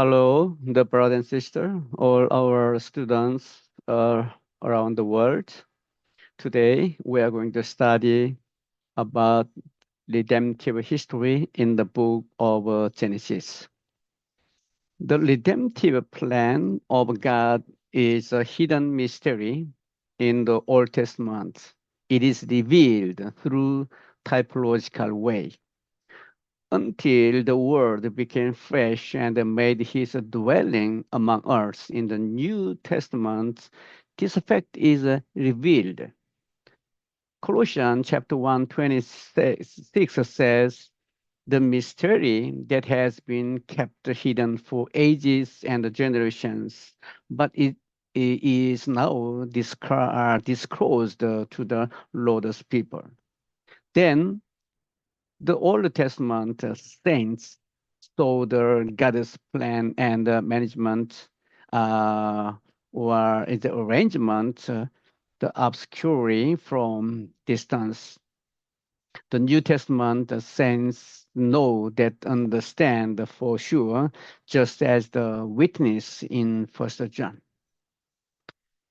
Hello, the brother and sister, all our students around the world. Today, we are going to study about redemptive history in the book of Genesis. The redemptive plan of God is a hidden mystery in the Old Testament. It is revealed through typological way until the Word became flesh and made his dwelling among us in the New Testament. This fact is revealed. Colossians chapter 1, 26 says, the mystery that has been kept hidden for ages and generations, but it is now disclosed to the Lord's people. Then the Old Testament saints saw the God's plan and management uh, or the arrangement, the obscuring from distance. The New Testament saints know that understand for sure, just as the witness in First John.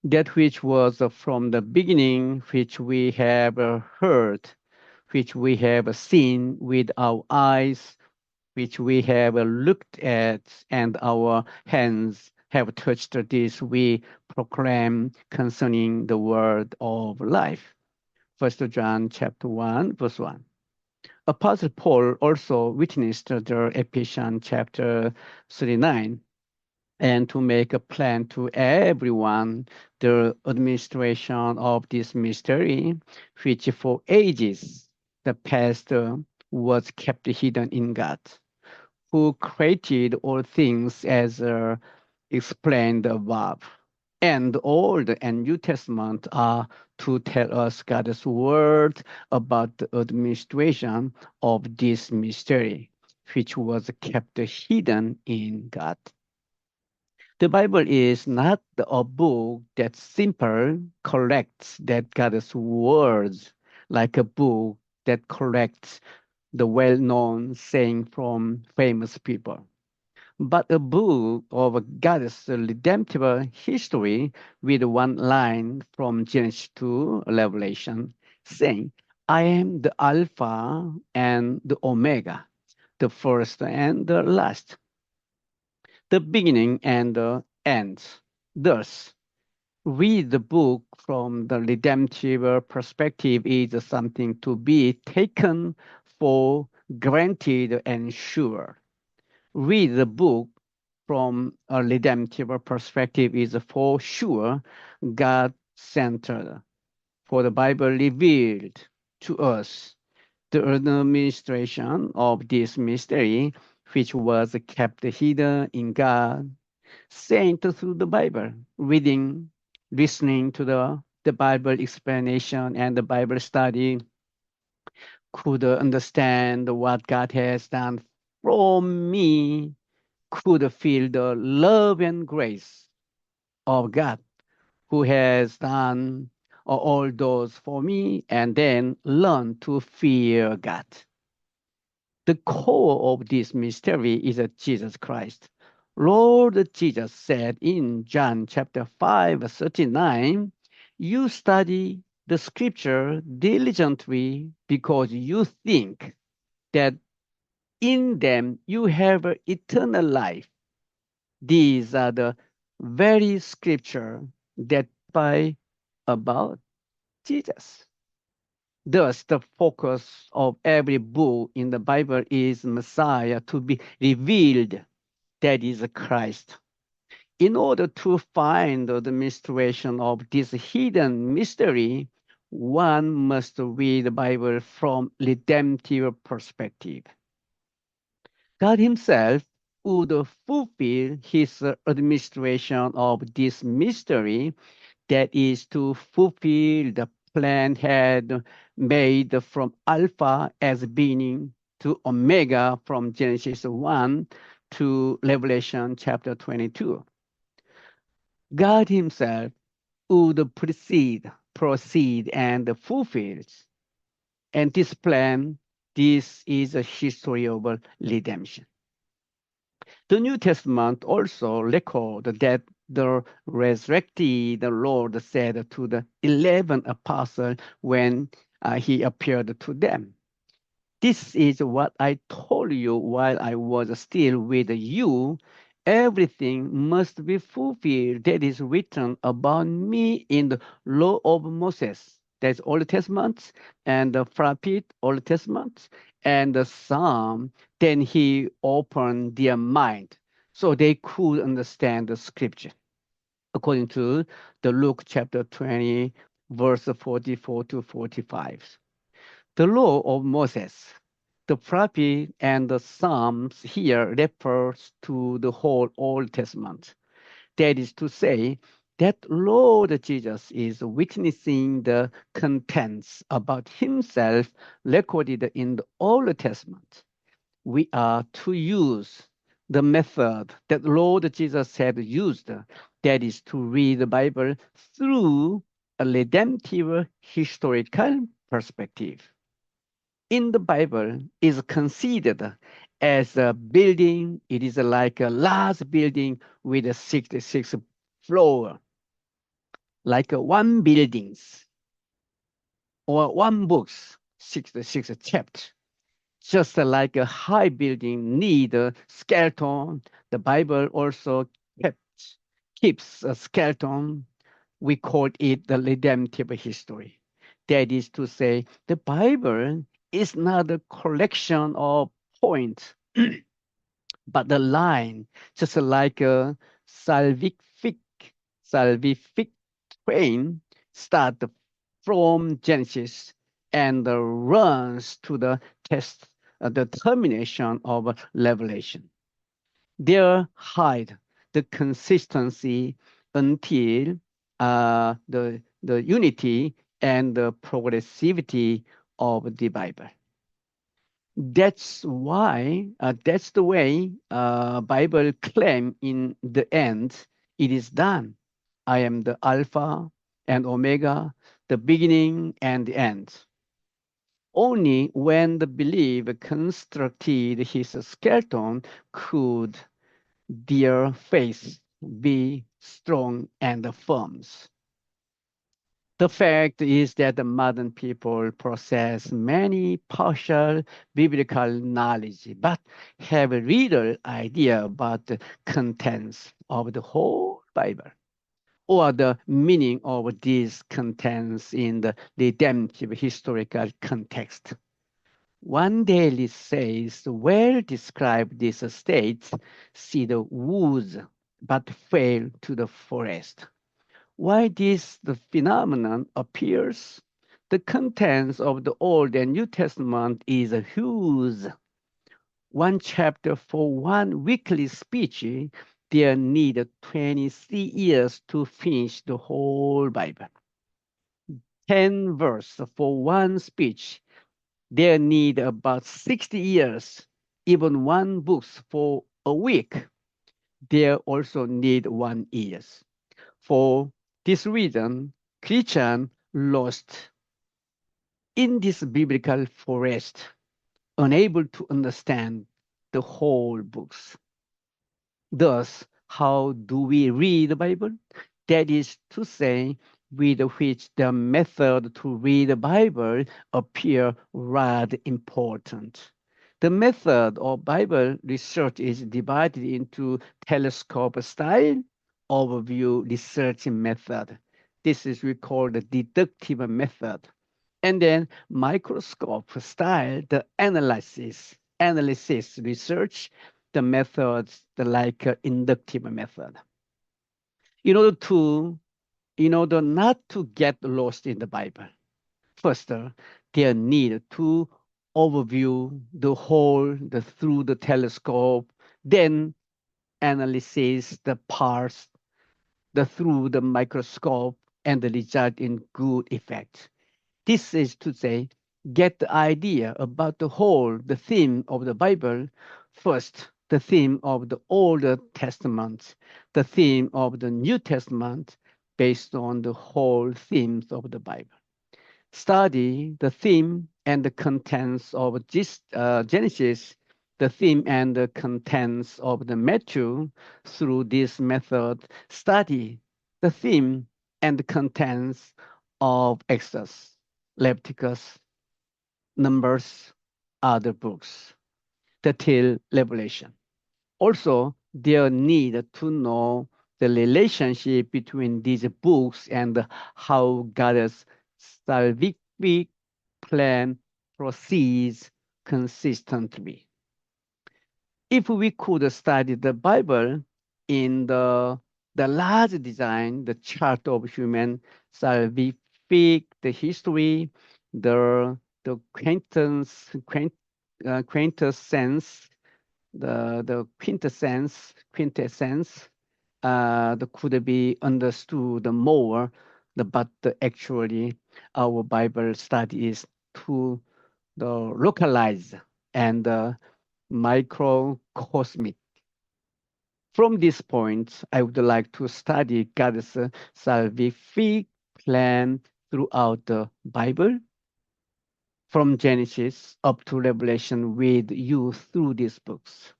That which was from the beginning, which we have heard, which we have seen with our eyes, which we have looked at, and our hands have touched this, we proclaim concerning the word of life. First John chapter 1, verse 1. Apostle Paul also witnessed the Ephesians chapter 39, and to make a plan to everyone the administration of this mystery, which for ages the past was kept hidden in God, who created all things as explained above. And the Old and New Testament are to tell us God's word about the administration of this mystery, which was kept hidden in God. The Bible is not a book that simple collects that God's words, like a book that collects the well-known saying from famous people, but a book of God's redemptive history with one line from Genesis to Revelation saying, I am the Alpha and the Omega, the first and the last, the beginning and the end. Thus, read the book from the redemptive perspective is something to be taken for granted and sure. Read the book from a redemptive perspective is for sure God-centered. For the Bible revealed to us the administration of this mystery, which was kept hidden in God, saint through the Bible, reading, listening to the Bible explanation and the Bible study, could understand what God has done for me, could feel the love and grace of God who has done all those for me, and then learn to fear God. The core of this mystery is Jesus Christ. Lord Jesus said in John chapter 5, verse 39, you study the scripture diligently because you think that in them you have eternal life. These are the very scripture that by about Jesus. Thus, the focus of every book in the Bible is Messiah to be revealed, that is Christ. In order to find the mystery of this hidden mystery, one must read the Bible from redemptive perspective. God himself would fulfill his administration of this mystery, that is to fulfill the plan had made from Alpha as beginning to Omega from Genesis 1 to Revelation chapter 22. God himself would proceed and fulfill. And this plan, this is a history of redemption. The New Testament also record that the resurrected Lord said to the 11 apostles when he appeared to them, "This is what I told you while I was still with you. Everything must be fulfilled that is written about me in the law of Moses." That's Old Testament, and the prophet, Old Testament, and the Psalm. Then he opened their mind so they could understand the scripture. According to the Luke chapter 20, verse 44 to 45. The law of Moses, the prophet, and the Psalms here refers to the whole Old Testament. That is to say, that Lord Jesus is witnessing the contents about himself recorded in the Old Testament. We are to use the method that Lord Jesus had used, that is to read the Bible through a redemptive historical perspective. In the Bible is considered as a building. It is like a large building with a 66 floor, like a one buildings or one books, 66 chapters. Just like a high building need a skeleton, the Bible also keeps a skeleton. We call it the redemptive history. That is to say, the Bible is not a collection of points, but the line, just like a salvific, salvific train, start from Genesis and runs to the test, the termination of Revelation. There hide the consistency until the unity and the progressivity of the Bible. That's the way Bible claim in the end it is done. I am the Alpha and Omega, the beginning and the end. Only when the believer constructed his skeleton could their faith be strong and firm. The fact is that the modern people possess many partial biblical knowledge, but have a real idea about the contents of the whole Bible or the meaning of these contents in the redemptive historical context. One daily says, well describe this state, see the woods, but fail to the forest. Why this the phenomenon appears? The contents of the Old and New Testament is huge. One chapter for one weekly speech, there need 23 years to finish the whole Bible. 10 verse for one speech, there need about 60 years. Even one books for a week, there also need 1 year. For this reason, Christian lost in this biblical forest, unable to understand the whole books. Thus, how do we read the Bible? That is to say, with which the method to read the Bible appear rather important. The method of Bible research is divided into telescope style, overview research method. This is we call the deductive method. And then microscope style, the analysis research, the methods the like inductive method. In order to, in order not to get lost in the Bible, first they need to overview the whole through the telescope, then analyze the parts through the microscope and the result in good effect. This is to say, get the idea about the whole, the theme of the Bible. First, the theme of the Old Testament, the theme of the New Testament, based on the whole themes of the Bible. Study the theme and the contents of this, Genesis the theme and the contents of the Matthew through this method. Study the theme and the contents of Exodus, Leviticus, Numbers, other books, till Revelation. Also, their need to know the relationship between these books and how God's salvific plan proceeds consistently. If we could study the Bible in the large design, the chart of human salvific, the history, the quintessence, the quintessence that could be understood more, but actually our Bible study is to the localized and microcosmic. From this point, I would like to study God's salvific plan throughout the Bible, from Genesis up to Revelation, with you through these books.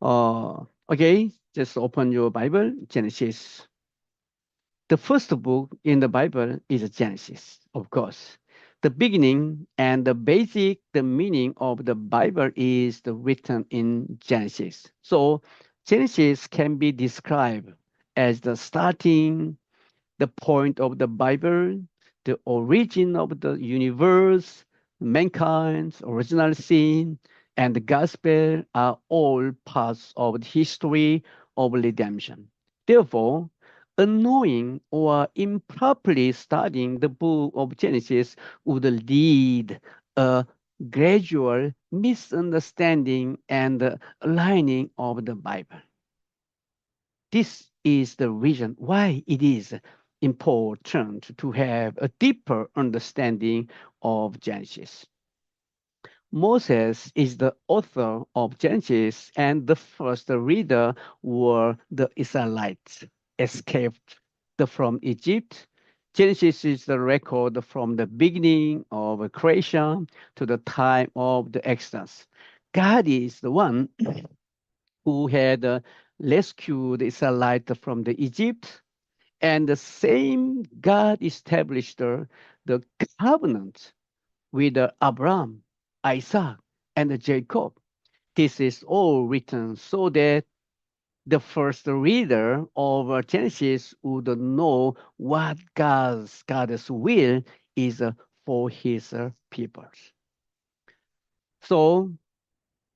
Okay, just open your Bible, Genesis. The first book in the Bible is Genesis, of course. The beginning and the basic, the meaning of the Bible is written in Genesis. So Genesis can be described as the starting, the point of the Bible, the origin of the universe, mankind's original sin, and the gospel are all parts of the history of redemption. Therefore, unknowing or improperly studying the book of Genesis would lead a gradual misunderstanding and aligning of the Bible. This is the reason why it is important to have a deeper understanding of Genesis. Moses is the author of Genesis, and the first reader were the Israelites escaped from Egypt. Genesis is the record from the beginning of creation to the time of the Exodus. God is the one who had rescued the Israelites from the Egypt, and the same God established the covenant with Abraham, Isaac, and Jacob. This is all written so that the first reader of Genesis would know what God's will is for his people. So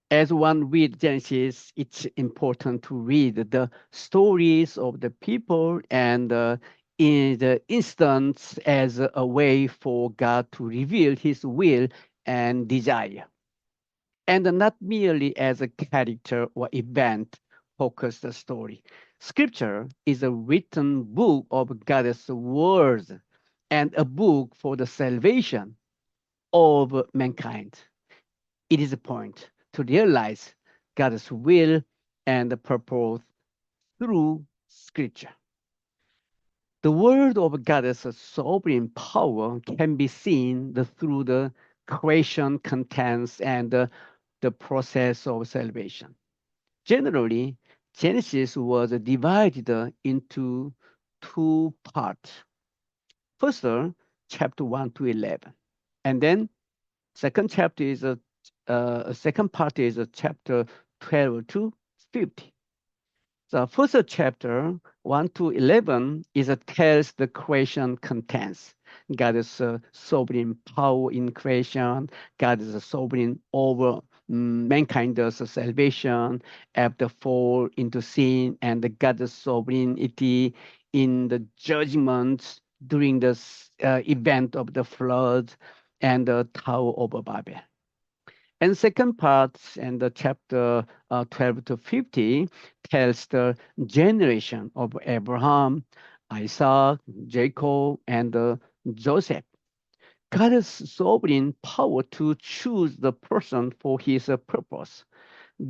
as one reads Genesis, it's important to read the stories of the people and in the instance as a way for God to reveal his will and desire, and not merely as a character or event focused story. Scripture is a written book of God's words and a book for the salvation of mankind. It is a point to realize God's will and the purpose through Scripture. The word of God's sovereign power can be seen through the creation contents and the process of salvation. Generally, Genesis was divided into two parts. First, chapter 1 to 11, and then second chapter is second part is chapter 12 to 50. The first chapter 1 to 11 is tells the creation contents. God's sovereign power in creation, God's sovereign over mankind's salvation after fall into sin, and God's sovereignty in the judgments during the event of the flood and the Tower of Babel. And second part, and the chapter 12 to 50, tells the generation of Abraham, Isaac, Jacob, and Joseph. God's sovereign power to choose the person for his purpose.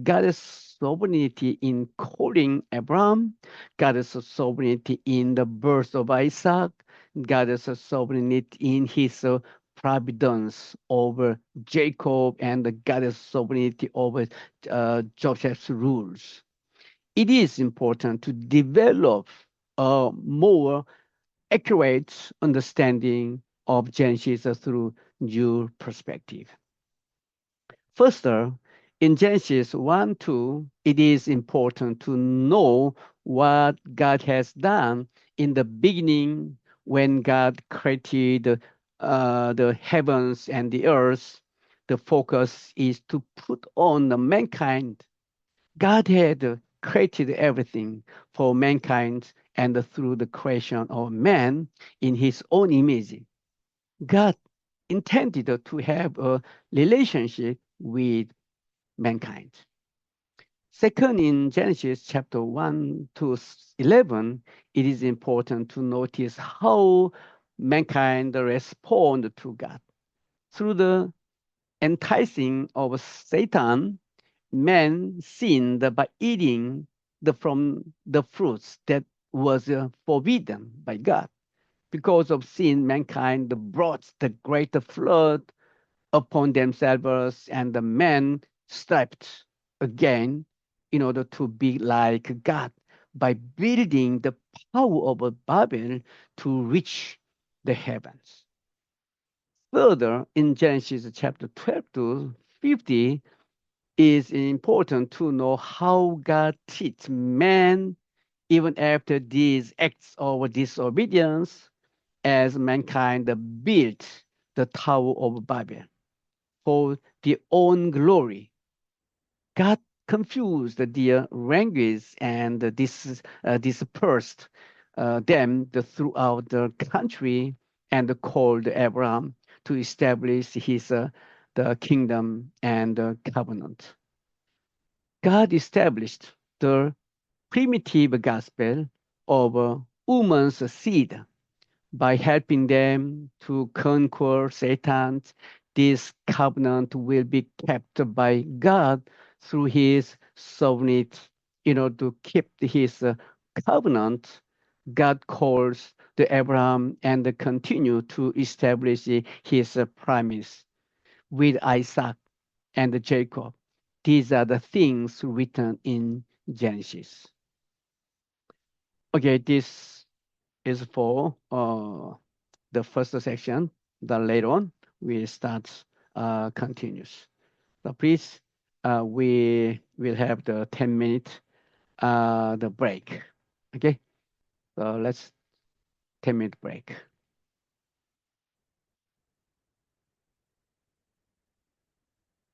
God's sovereignty in calling Abraham, God's sovereignty in the birth of Isaac, God's sovereignty in his providence over Jacob and the God's sovereignty over Joseph's rules. It is important to develop a more accurate understanding of Genesis through your perspective. Further, in Genesis 1 2, it is important to know what God has done in the beginning when God created the heavens and the earth. The focus is to put on the mankind. God had created everything for mankind, and through the creation of man in his own image, God intended to have a relationship with mankind. Second, in Genesis chapter 1 to 11, it is important to notice how mankind respond to God. Through the enticing of Satan, man sinned by eating from the fruits that was forbidden by God. Because of sin, mankind brought the great flood upon themselves, and the men strived again in order to be like God by building the power of Babel to reach the heavens. Further, in Genesis chapter 12 to 50, is important to know how God treats man even after these acts of disobedience, as mankind built the Tower of Babel for their own glory. God confused their language and dispersed them throughout the country and called Abraham to establish his the kingdom and the covenant. God established the primitive gospel of a woman's seed by helping them to conquer Satan. This covenant will be kept by God through his sovereignty. In order to keep his covenant, God calls the Abraham and continue to establish his promise with Isaac and Jacob. These are the things written in Genesis. Okay, this is for the first section. Then later on, we start continuous. So please, we will have the 10-minute the break. Okay, so let's 10-minute break.